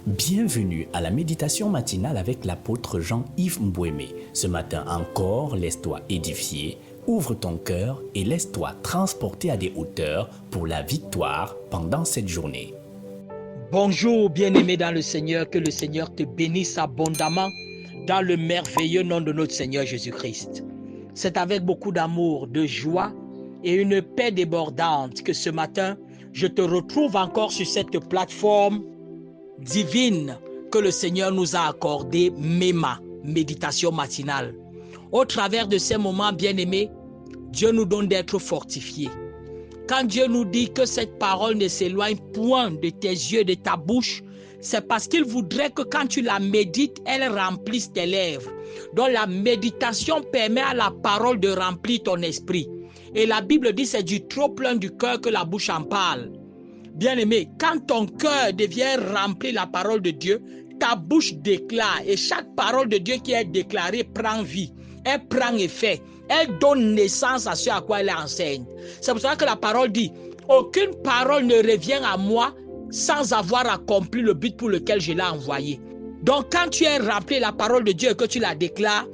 Bienvenue à la méditation matinale avec l'apôtre Jean-Yves Mbouémé. Ce matin encore, laisse-toi édifier, ouvre ton cœur et laisse-toi transporter à des hauteurs pour la victoire pendant cette journée. Bonjour bien-aimé dans le Seigneur, que le Seigneur te bénisse abondamment dans le merveilleux nom de notre Seigneur Jésus-Christ. C'est avec beaucoup d'amour, de joie et une paix débordante que ce matin, je te retrouve encore sur cette plateforme divine que le Seigneur nous a accordé, MEMA, méditation matinale. Au travers de ces moments bien-aimés, Dieu nous donne d'être fortifiés. Quand Dieu nous dit que cette parole ne s'éloigne point de tes yeux, de ta bouche, c'est parce qu'il voudrait que quand tu la médites, elle remplisse tes lèvres. Donc la méditation permet à la parole de remplir ton esprit. Et la Bible dit c'est du trop plein du cœur que la bouche en parle. Bien-aimé, quand ton cœur devient rempli de la parole de Dieu, ta bouche déclare et chaque parole de Dieu qui est déclarée prend vie, elle prend effet, elle donne naissance à ce à quoi elle enseigne. C'est pour ça que la parole dit, aucune parole ne revient à moi sans avoir accompli le but pour lequel je l'ai envoyé. Donc quand tu es rempli de la parole de Dieu et que tu la déclares,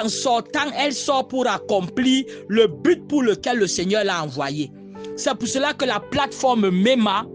en sortant, elle sort pour accomplir le but pour lequel le Seigneur l'a envoyé. C'est pour cela que la plateforme MEMA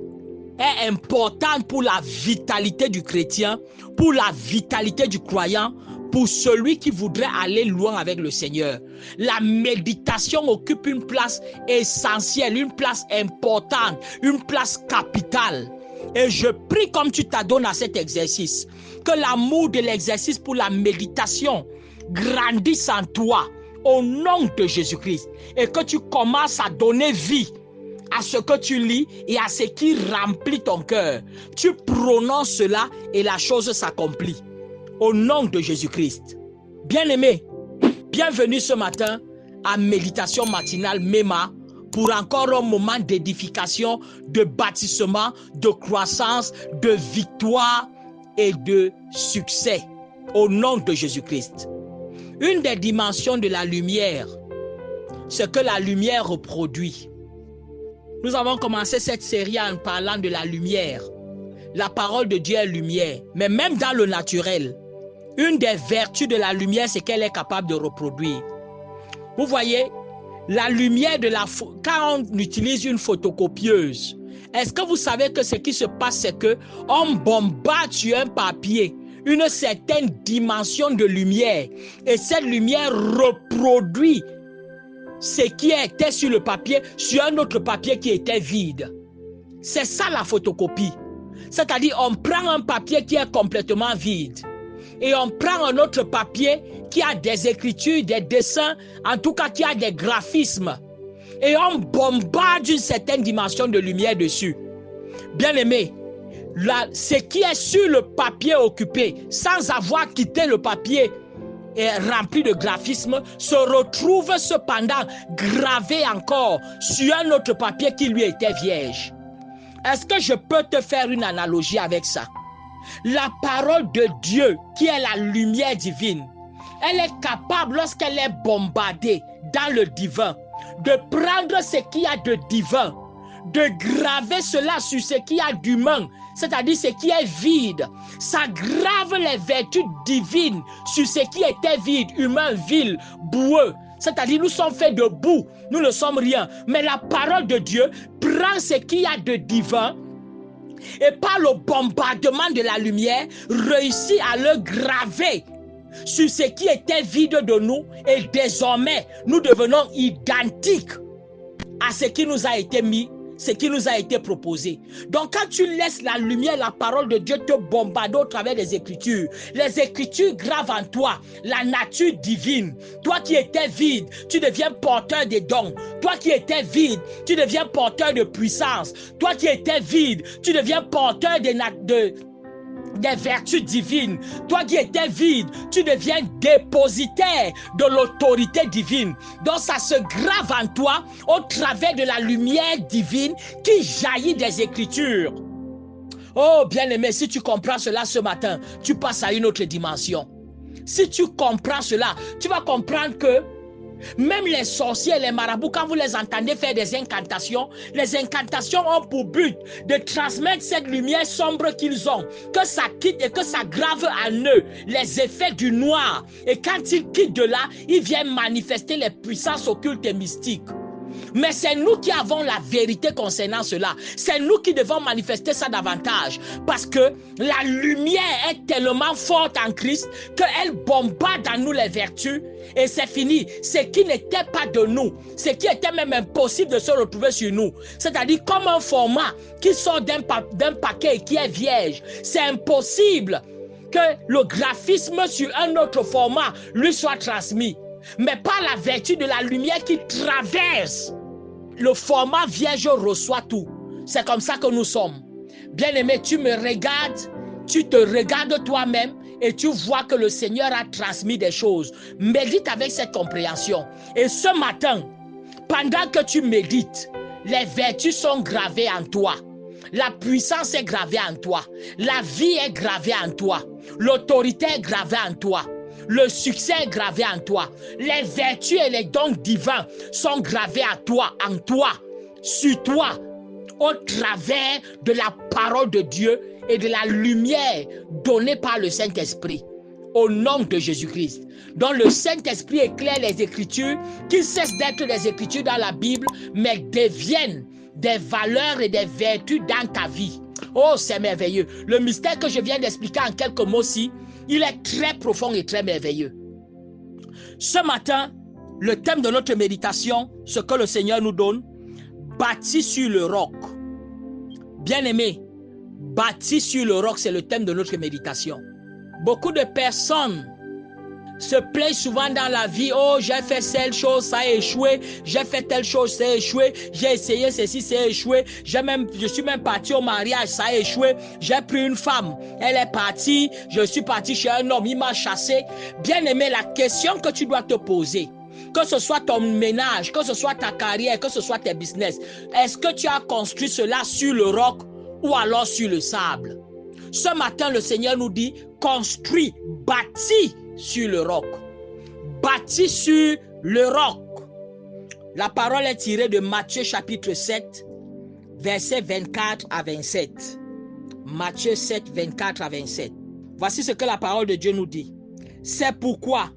est importante pour la vitalité du chrétien, pour la vitalité du croyant, pour celui qui voudrait aller loin avec le Seigneur. La méditation occupe une place essentielle, une place importante, une place capitale. Et je prie comme tu t'adonnes à cet exercice, que l'amour de l'exercice pour la méditation grandisse en toi au nom de Jésus-Christ et que tu commences à donner vie à ce que tu lis et à ce qui remplit ton cœur. Tu prononces cela et la chose s'accomplit. Au nom de Jésus-Christ. Bien-aimé, bienvenue ce matin à Méditation matinale MEMA pour encore un moment d'édification, de bâtissement, de croissance, de victoire et de succès. Au nom de Jésus-Christ. Une des dimensions de la lumière, c'est que la lumière reproduit. Nous avons commencé cette série en parlant de la lumière. La parole de Dieu est lumière, mais même dans le naturel, une des vertus de la lumière, c'est qu'elle est capable de reproduire. Vous voyez, la lumière quand on utilise une photocopieuse, est-ce que vous savez que ce qui se passe, c'est qu'on bombarde sur un papier une certaine dimension de lumière et cette lumière reproduit ce qui était sur le papier, sur un autre papier qui était vide. C'est ça la photocopie. C'est-à-dire, on prend un papier qui est complètement vide et on prend un autre papier qui a des écritures, des dessins, en tout cas qui a des graphismes. Et on bombarde une certaine dimension de lumière dessus. Bien-aimé, ce qui est sur le papier occupé, sans avoir quitté le papier, et rempli de graphismes, se retrouve cependant gravé encore sur un autre papier qui lui était vierge. Est-ce que je peux te faire une analogie avec ça? La parole de Dieu, qui est la lumière divine, elle est capable, lorsqu'elle est bombardée dans le divin, de prendre ce qu'il y a de divin, de graver cela sur ce qu'il y a d'humain, c'est-à-dire ce qui est vide. Ça grave les vertus divines sur ce qui était vide, humain, vil, boueux. C'est-à-dire nous sommes faits de boue, nous ne sommes rien. Mais la parole de Dieu prend ce qu'il y a de divin et par le bombardement de la lumière, réussit à le graver sur ce qui était vide de nous. Et désormais, nous devenons identiques à ce qui nous a été mis, ce qui nous a été proposé. Donc quand tu laisses la lumière, la parole de Dieu te bombarder au travers des Écritures, les Écritures gravent en toi la nature divine. Toi qui étais vide, tu deviens porteur des dons. Toi qui étais vide, tu deviens porteur de puissance. Toi qui étais vide, tu deviens porteur des vertus divines. Toi qui étais vide, tu deviens dépositaire de l'autorité divine. Donc ça se grave en toi au travers de la lumière divine qui jaillit des Écritures. Oh bien-aimé, si tu comprends cela ce matin, tu passes à une autre dimension. Si tu comprends cela, tu vas comprendre que Même les sorciers et les marabouts, quand vous les entendez faire des incantations, les incantations ont pour but de transmettre cette lumière sombre qu'ils ont, que ça quitte et que ça grave en eux les effets du noir. Et quand ils quittent de là, ils viennent manifester les puissances occultes et mystiques. Mais c'est nous qui avons la vérité concernant cela. C'est nous qui devons manifester ça davantage. Parce que la lumière est tellement forte en Christ qu'elle bombarde en nous les vertus. Et c'est fini. Ce qui n'était pas de nous, ce qui était même impossible de se retrouver sur nous. C'est-à-dire comme un format qui sort d'un paquet et qui est vierge. C'est impossible que le graphisme sur un autre format lui soit transmis. Mais par la vertu de la lumière qui traverse, le format vierge reçoit tout. C'est comme ça que nous sommes. Bien-aimé, tu me regardes, tu te regardes toi-même et tu vois que le Seigneur a transmis des choses. Médite avec cette compréhension. Et ce matin, pendant que tu médites, les vertus sont gravées en toi. La puissance est gravée en toi. La vie est gravée en toi. L'autorité est gravée en toi. Le succès est gravé en toi. Les vertus et les dons divins sont gravés à toi, en toi, sur toi, au travers de la parole de Dieu et de la lumière donnée par le Saint-Esprit. Au nom de Jésus-Christ, dont le Saint-Esprit éclaire les Écritures, qui cessent d'être des Écritures dans la Bible, mais deviennent des valeurs et des vertus dans ta vie. Oh, c'est merveilleux. Le mystère que je viens d'expliquer en quelques mots-ci, il est très profond et très merveilleux. Ce matin, le thème de notre méditation, ce que le Seigneur nous donne, bâti sur le roc. Bien-aimé, bâti sur le roc, c'est le thème de notre méditation. Beaucoup de personnes se plaignent souvent dans la vie. Oh, j'ai fait telle chose, ça a échoué. J'ai fait telle chose, ça a échoué. J'ai essayé ceci, ça a échoué. Je suis même parti au mariage, ça a échoué. J'ai pris une femme, elle est partie. Je suis parti chez un homme, il m'a chassé. Bien-aimé, la question que tu dois te poser, que ce soit ton ménage, que ce soit ta carrière, que ce soit tes business, est-ce que tu as construit cela sur le roc ou alors sur le sable? Ce matin, le Seigneur nous dit, construis, bâtis sur le roc. Bâti sur le roc. La parole est tirée de Matthieu chapitre 7, versets 24 à 27. Matthieu 7, 24 à 27. Voici ce que la parole de Dieu nous dit. C'est pourquoi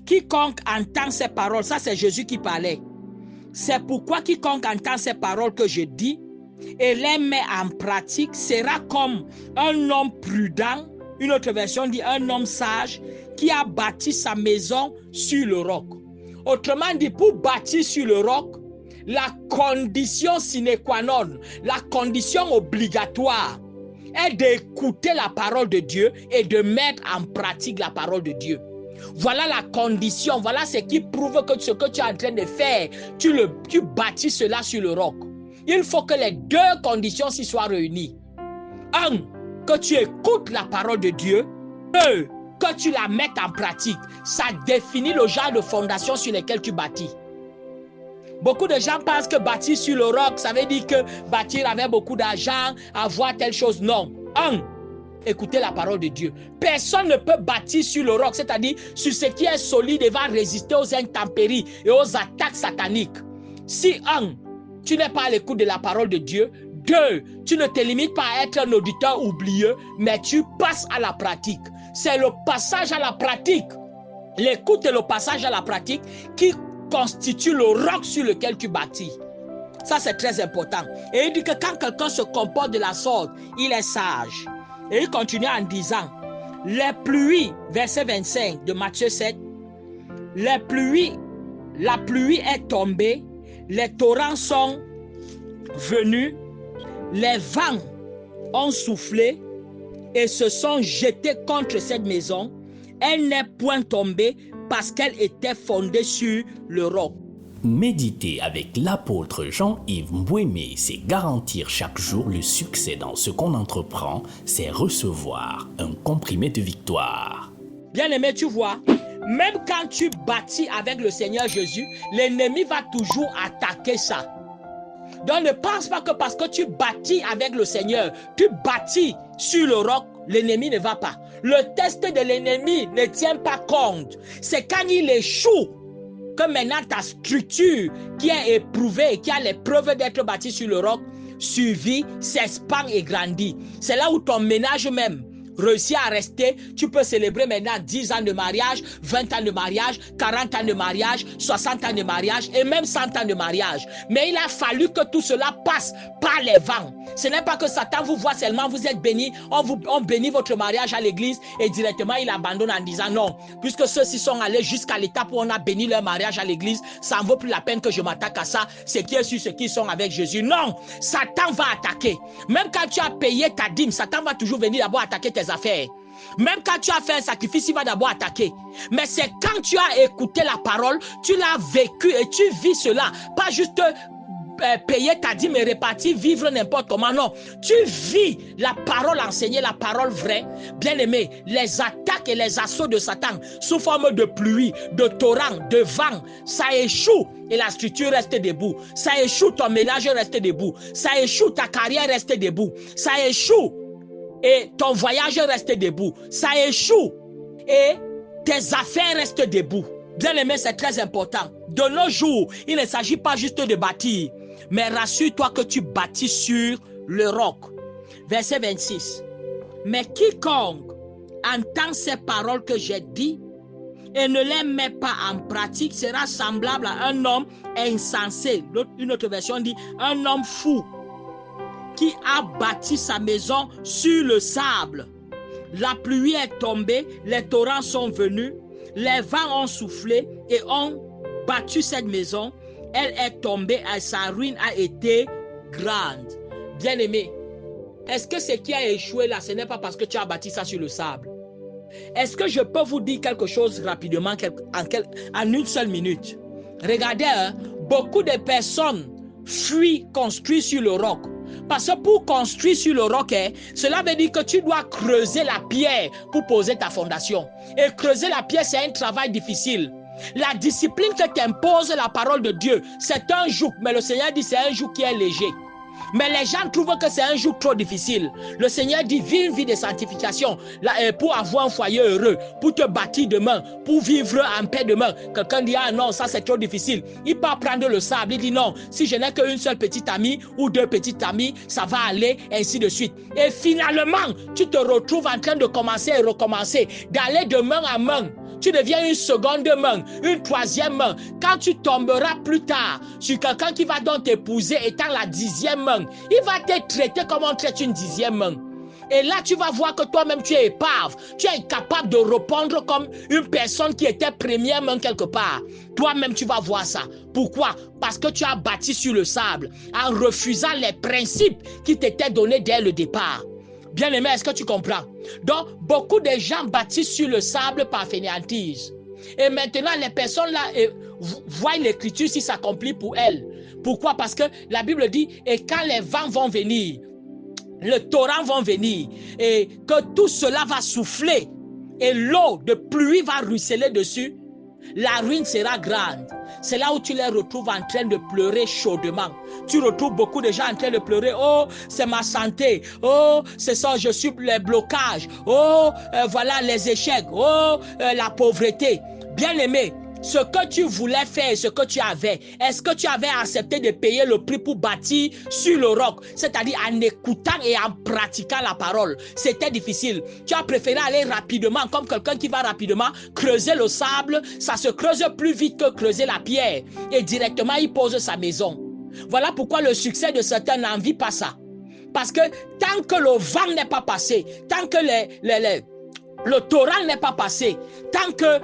quiconque entend ces paroles, ça c'est Jésus qui parlait. C'est pourquoi quiconque entend ces paroles que je dis et les met en pratique sera comme un homme prudent. Une autre version dit un homme sage qui a bâti sa maison sur le roc. Autrement dit, pour bâtir sur le roc, la condition sine qua non, la condition obligatoire est d'écouter la parole de Dieu et de mettre en pratique la parole de Dieu. Voilà la condition, voilà ce qui prouve que ce que tu es en train de faire, tu bâtis cela sur le roc. Il faut que les deux conditions s'y soient réunies. Un, que tu écoutes la parole de Dieu. Deux, que tu la mettes en pratique. Ça définit le genre de fondation sur lesquelles tu bâtis. Beaucoup de gens pensent que bâtir sur le roc, ça veut dire que bâtir avec beaucoup d'argent, avoir telle chose. Non. Un, écoutez la parole de Dieu. Personne ne peut bâtir sur le roc, c'est-à-dire sur ce qui est solide et va résister aux intempéries et aux attaques sataniques. Si un, tu n'es pas à l'écoute de la parole de Dieu. Deux, tu ne te limites pas à être un auditeur oublieux, mais tu passes à la pratique. C'est le passage à la pratique, l'écoute et le passage à la pratique qui constitue le roc sur lequel tu bâtis. Ça, c'est très important. Et il dit que quand quelqu'un se comporte de la sorte, il est sage. Et il continue en disant, les pluies, verset 25 de Matthieu 7, la pluie est tombée, les torrents sont venus, les vents ont soufflé et se sont jetés contre cette maison. Elle n'est point tombée parce qu'elle était fondée sur le roc. Méditer avec l'apôtre Jean-Yves Mbouémé, c'est garantir chaque jour le succès dans ce qu'on entreprend, c'est recevoir un comprimé de victoire. Bien-aimé, tu vois, même quand tu bâtis avec le Seigneur Jésus, l'ennemi va toujours attaquer ça. Donc ne pense pas que parce que tu bâtis avec le Seigneur, tu bâtis sur le roc, l'ennemi ne va pas. Le test de l'ennemi ne tient pas compte. C'est quand il échoue que maintenant ta structure qui est éprouvée, qui a les preuves d'être bâtie sur le roc, survit, s'expand et grandit. C'est là où ton ménage même réussit à rester. Tu peux célébrer maintenant 10 ans de mariage, 20 ans de mariage, 40 ans de mariage, 60 ans de mariage et même 100 ans de mariage. Mais il a fallu que tout cela passe par les vents. Ce n'est pas que Satan vous voit seulement, vous êtes bénis, on bénit votre mariage à l'église et directement il abandonne en disant non, puisque ceux-ci sont allés jusqu'à l'étape où on a béni leur mariage à l'église, ça ne vaut plus la peine que je m'attaque à ça, c'est qui est sur ceux qui sont avec Jésus. Non, Satan va attaquer. Même quand tu as payé ta dîme, Satan va toujours venir d'abord attaquer tes affaires. Même quand tu as fait un sacrifice, il va d'abord attaquer. Mais c'est quand tu as écouté la parole, tu l'as vécu et tu vis cela. Pas juste payer ta dîme et répartir, vivre n'importe comment. Non, tu vis la parole enseignée, la parole vraie. Bien aimé, les attaques et les assauts de Satan sous forme de pluie, de torrent, de vent, ça échoue et la structure reste debout. Ça échoue, ton ménage reste debout. Ça échoue, ta carrière reste debout. Ça échoue et ton voyage reste debout. Ça échoue et tes affaires restent debout. Bien aimé, c'est très important. De nos jours, il ne s'agit pas juste de bâtir, mais rassure-toi que tu bâtis sur le roc. Verset 26. Mais quiconque entend ces paroles que j'ai dites et ne les met pas en pratique sera semblable à un homme insensé. Une autre version dit un homme fou qui a bâti sa maison sur le sable. La pluie est tombée, les torrents sont venus, les vents ont soufflé et ont battu cette maison. Elle est tombée et sa ruine a été grande. Bien-aimé, est-ce que ce qui a échoué là, ce n'est pas parce que tu as bâti ça sur le sable? Est-ce que je peux vous dire quelque chose rapidement en une seule minute? Regardez, beaucoup de personnes fuient construire sur le roc. Parce que pour construire sur le roc, cela veut dire que tu dois creuser la pierre pour poser ta fondation. Et creuser la pierre, c'est un travail difficile. La discipline que t'impose la parole de Dieu, c'est un joug. Mais le Seigneur dit c'est un joug qui est léger. Mais les gens trouvent que c'est un joug trop difficile. Le Seigneur dit vis une vie de sanctification pour avoir un foyer heureux, pour te bâtir demain, pour vivre en paix demain. Quelqu'un dit ah non, ça c'est trop difficile. Il peut prendre le sable, il dit non, si je n'ai qu'une seule petite amie ou deux petites amies, ça va aller, ainsi de suite. Et finalement, tu te retrouves en train de commencer et recommencer, d'aller de main en main. Tu deviens une seconde main, une troisième main. Quand tu tomberas plus tard sur quelqu'un qui va donc t'épouser étant la 10e main, il va te traiter comme on traite une 10e main. Et là, tu vas voir que toi-même, tu es épave. Tu es incapable de répondre comme une personne qui était première main quelque part. Toi-même, tu vas voir ça. Pourquoi? Parce que tu as bâti sur le sable en refusant les principes qui t'étaient donnés dès le départ. Bien-aimé, est-ce que tu comprends? Donc, beaucoup de gens bâtissent sur le sable par fainéantise. Et maintenant, les personnes là voient l'écriture si s'accomplit pour elles. Pourquoi? Parce que la Bible dit, et quand les vents vont venir, le torrent vont venir, et que tout cela va souffler, et l'eau de pluie va ruisseler dessus, la ruine sera grande. C'est là où tu les retrouves en train de pleurer chaudement. Tu retrouves beaucoup de gens en train de pleurer. Oh, c'est ma santé. Oh, c'est ça, je suis les blocages. Oh, voilà les échecs. Oh, la pauvreté. Bien-aimé, ce que tu voulais faire, ce que tu avais, est-ce que tu avais accepté de payer le prix pour bâtir sur le roc? C'est-à-dire en écoutant et en pratiquant la parole. C'était difficile. Tu as préféré aller rapidement, comme quelqu'un qui va rapidement creuser le sable. Ça se creuse plus vite que creuser la pierre. Et directement, il pose sa maison. Voilà pourquoi le succès de certains n'envie pas ça. Parce que tant que le vent n'est pas passé, tant que le torrent n'est pas passé, tant que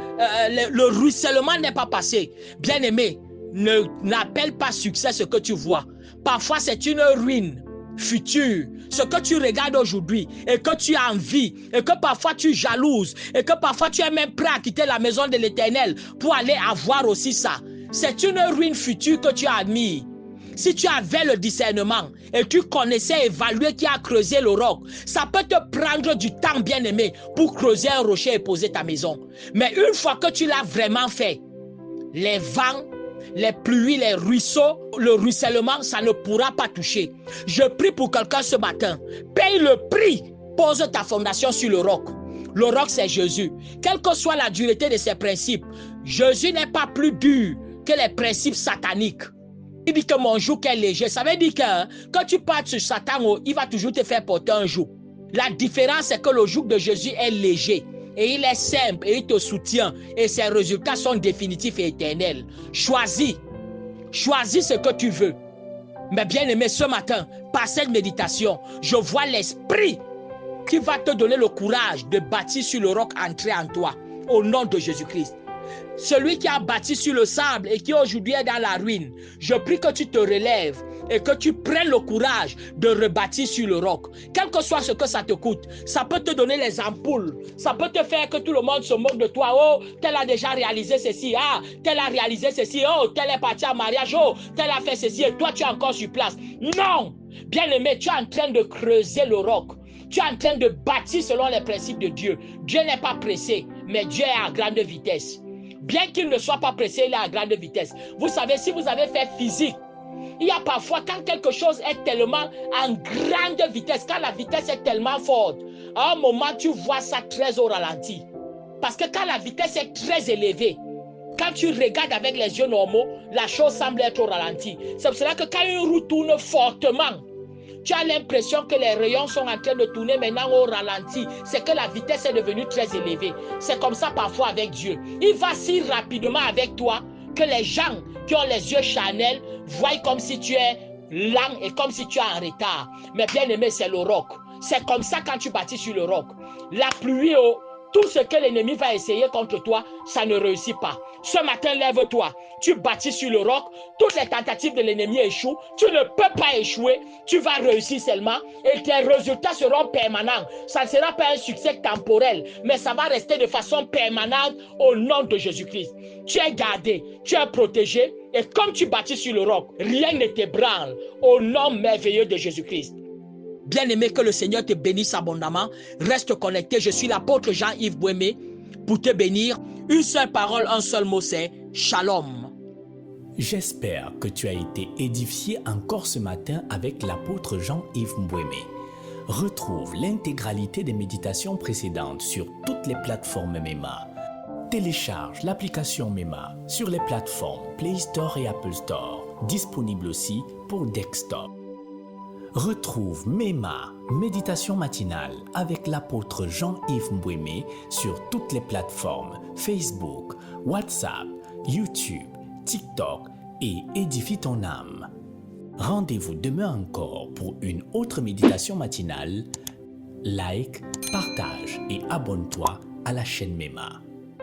le ruissellement n'est pas passé, bien-aimé, n'appelle pas succès ce que tu vois. Parfois, c'est une ruine future. Ce que tu regardes aujourd'hui et que tu as envie et que parfois tu jalouses et que parfois tu es même prêt à quitter la maison de l'Éternel pour aller avoir aussi ça. C'est une ruine future que tu admires. Si tu avais le discernement et tu connaissais évaluer qui a creusé le roc, ça peut te prendre du temps, bien-aimé, pour creuser un rocher et poser ta maison. Mais une fois que tu l'as vraiment fait, les vents, les pluies, les ruisseaux, le ruissellement, ça ne pourra pas toucher. Je prie pour quelqu'un ce matin. Paye le prix. Pose ta fondation sur le roc. Le roc, c'est Jésus. Quelle que soit la dureté de ses principes, Jésus n'est pas plus dur que les principes sataniques. Il dit que mon joug est léger. Ça veut dire que quand tu parles sur Satan, il va toujours te faire porter un joug. La différence, c'est que le joug de Jésus est léger. Et il est simple et il te soutient. Et ses résultats sont définitifs et éternels. Choisis. Choisis ce que tu veux. Mais bien aimé, ce matin, par cette méditation, je vois l'esprit qui va te donner le courage de bâtir sur le roc entrer en toi. Au nom de Jésus-Christ. Celui qui a bâti sur le sable et qui aujourd'hui est dans la ruine, je prie que tu te relèves et que tu prennes le courage de rebâtir sur le roc. Quel que soit ce que ça te coûte, ça peut te donner les ampoules, ça peut te faire que tout le monde se moque de toi. Oh, tel a déjà réalisé ceci, ah, tel a réalisé ceci, oh, tel est parti en mariage, oh, tel a fait ceci et toi tu es encore sur place. Non, bien-aimé, tu es en train de creuser le roc. Tu es en train de bâtir selon les principes de Dieu. Dieu n'est pas pressé, mais Dieu est à grande vitesse. Bien qu'il ne soit pas pressé, il est à grande vitesse. Vous savez, si vous avez fait physique, il y a parfois quand quelque chose est tellement en grande vitesse, quand la vitesse est tellement forte, à un moment tu vois ça très au ralenti. Parce que quand la vitesse est très élevée, quand tu regardes avec les yeux normaux, la chose semble être au ralenti. C'est pour cela que quand une roue tourne fortement, tu as l'impression que les rayons sont en train de tourner maintenant au ralenti. C'est que la vitesse est devenue très élevée. C'est comme ça parfois avec Dieu. Il va si rapidement avec toi que les gens qui ont les yeux charnels voient comme si tu es lent et comme si tu es en retard. Mais bien aimé, c'est le roc. C'est comme ça quand tu bâtis sur le roc. La pluie, tout ce que l'ennemi va essayer contre toi, ça ne réussit pas. Ce matin, lève-toi. Tu bâtis sur le roc. Toutes les tentatives de l'ennemi échouent. Tu ne peux pas échouer. Tu vas réussir seulement. Et tes résultats seront permanents. Ça ne sera pas un succès temporel, mais ça va rester de façon permanente au nom de Jésus-Christ. Tu es gardé. Tu es protégé. Et comme tu bâtis sur le roc, rien ne t'ébranle au nom merveilleux de Jésus-Christ. Bien-aimé, que le Seigneur te bénisse abondamment. Reste connecté. Je suis l'apôtre Jean-Yves Bouémé pour te bénir. Une seule parole, un seul mot, c'est Shalom. J'espère que tu as été édifié encore ce matin avec l'apôtre Jean-Yves Bouémé. Retrouve l'intégralité des méditations précédentes sur toutes les plateformes MEMA. Télécharge l'application MEMA sur les plateformes Play Store et Apple Store, disponible aussi pour desktop. Retrouve MEMA, méditation matinale avec l'apôtre Jean-Yves Bouémé sur toutes les plateformes Facebook, WhatsApp, YouTube, TikTok et Édifie ton âme. Rendez-vous demain encore pour une autre méditation matinale. Like, partage et abonne-toi à la chaîne MEMA.